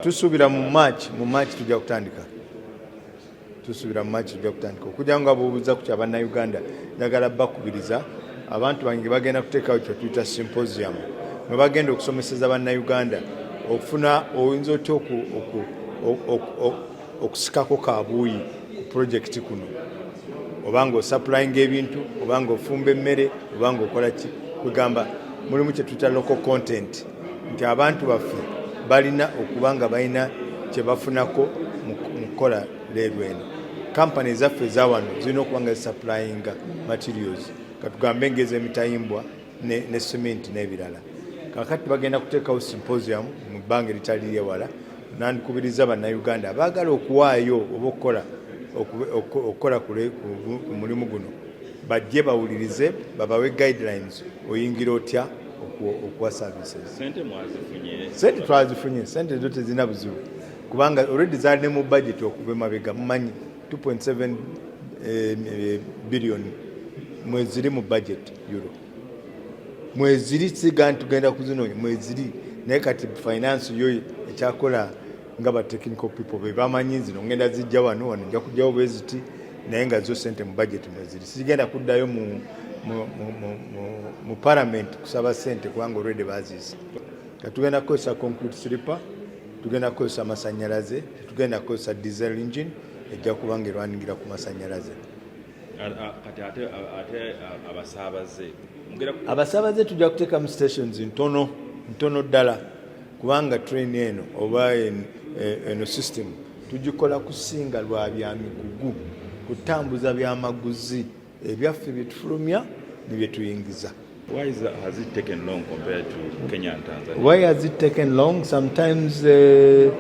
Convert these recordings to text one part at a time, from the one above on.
Tusuubira mu March tujja kutandika. Okujja nga bw'obuuza ku ky'Abannayuganda, njagala bakubiriza abantu bange bagenda kuteekawo kye tuyita symposium mwe bagenda okusomeseza Bannayuganda okufuna oyinza otya okusikako kabuuyi ku pulojekiti kuno, obanga osupplyinga ebintu, obanga ofumba emmere, obanga okola ki. Kugamba mulimu kye tuyita local content, nti abantu baffe balina okuba nga balina kye bafunako mu kukola leero eno. Kampani ezaffe eza wano zirina okuba nga zisupplyinga materials, katugambe ng'ez'emitayimbwa ne cement n'ebirala. Kakati bagenda kuteekawo symposium mu bbanga eritali lyewala. Nandikubiriza Bannayuganda abaagala okuwaayo oba okukola ku mulimu guno bajje bawulirize, babawe guidelines oyingira otya okuwa services. Sente twazifunye, sente zo tezirina buzibu kubanga already zaali ne mu budget okuva emabega. Mumanyi 2.7 billion mweziri mu budget euro, mweziri siga ntugenda kuzinoonya, mweziri naye kati finance yo ekyakola nga ba technical people be bamanyi zino ngenda zijja wano nja kujjawo bweziti naye nga zo sente mu budget mweziri. Sigenda kuddayo mu parliament kusaba sente kubanga already baziisa. Tugenda kukozesa concrete slipper, tugenda kukozesa amasannyalaze, tugenda kukozesa diesel engine ejja kuba nga erwaningira ku masannyalaze. Abasaabaze tujja kuteeka mu stations ntono ddala kubanga train eno oba eno system tugikola kusinga lwa bya migugu, kutambuza byamaguzi ebyaffe bye tufulumya ne bye tuyingiza. Why has it taken long compared to Kenya and Tanzania? Why has it taken long? Sometimes the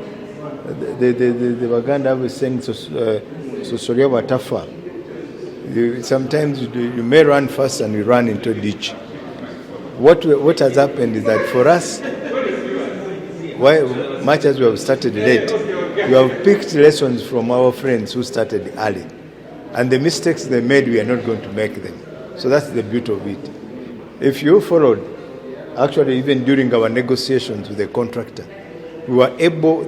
Baganda was saying sosoria watafa. Sometimes you may run fast and you run into a ditch. What has happened is that for us, why much as we have started late, we have picked lessons from our friends who started early. And the mistakes they made, we are not going to make them. So that's the beauty of it. If you followed, actually even during our negotiations with the contractor, we were able,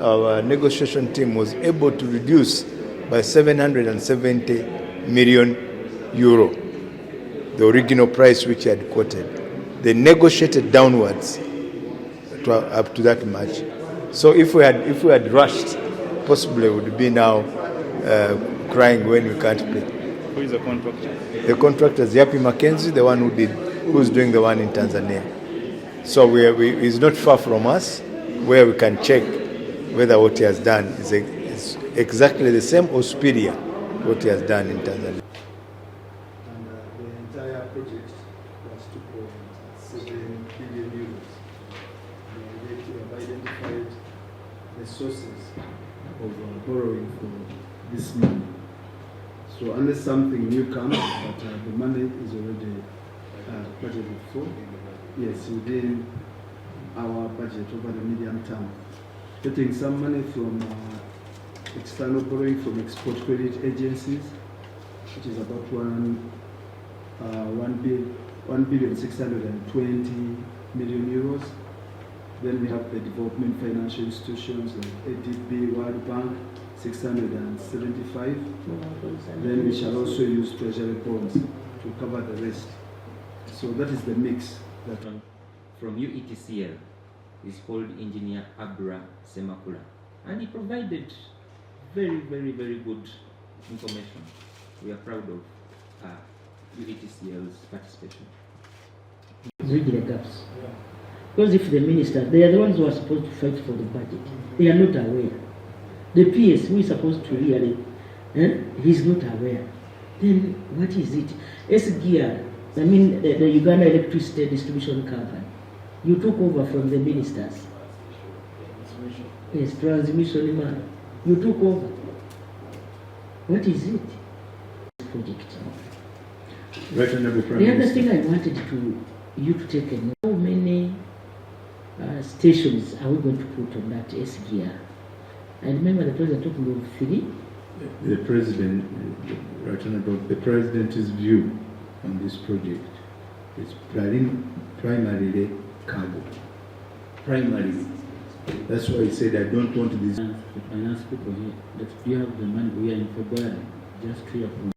our negotiation team was able to reduce by 770 million euro the original price which he had quoted. They negotiated downwards up to that much. So if we had rushed, possibly we would be now crying when we can't pay. Who is the contractor? The contractor is Yapi Mackenzie, the one who's doing the one in Tanzania. So he's not far from us, where we can check whether what he has done is exactly the same or superior to what he has done in Tanzania. And the entire project was 2.7 billion euros. We have identified the sources of borrowing for this money. So unless something new comes, but the money is already budgeted for. Yes, within our budget over the medium term. Getting some money from external borrowing from export credit agencies, which is about 1,620 million euros. Then we have the development financial institutions like ADB, World Bank, 675. Then we shall also use treasury bonds to cover the rest. So that is the mix. That from UETCL is called Engineer Abra Semakula, and he provided very, very, very good information. We are proud of UETCL's participation. Bridge the gaps. Because if the minister, they are the ones who are supposed to fight for the budget, they are not aware. The PS who is supposed to really, he's not aware. Then what is it? SGR, I mean the Uganda Electricity Distribution Company, you took over from the ministers. Yes, transmission man. You took over. What is it? Project. Right, Honorable Prime The other Minister. thing I wanted you to take a note. How many stations are we going to put on that SGR? I remember the president talking of 3. The president, right, Honorable, the president's view on this project is primarily cargo. Primarily That's why he said, I don't want this. The finance people here, that you have the money, we are in February, just clear from.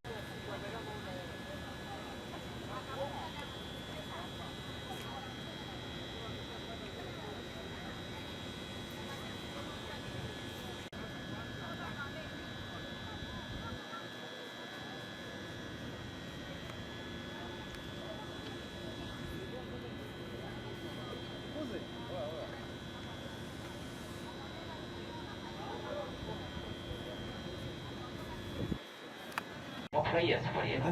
Kufurahia safari yenu.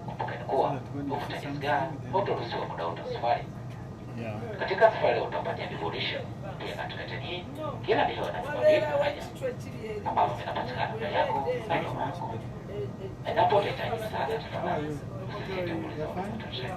Kumbukeni kuwa avunanyizibwa hautaruhusiwa muda wote wa safari. Katika safari utapata viburudisho pia natuleteni kila leo na vipaumbele vya maji ambavyo vinapatikana mbele yako na nyuma yako. Endapo utahitaji msaada, tafadhali usisite kuuliza wafuatiliaji.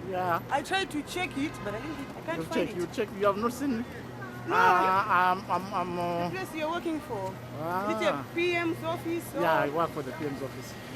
Yeah. I tried to check it, but I can't find it. You check. You have not seen it. No. I'm. The place you're working for. Is it a PM's office? Or? Yeah, I work for the PM's office. Yeah.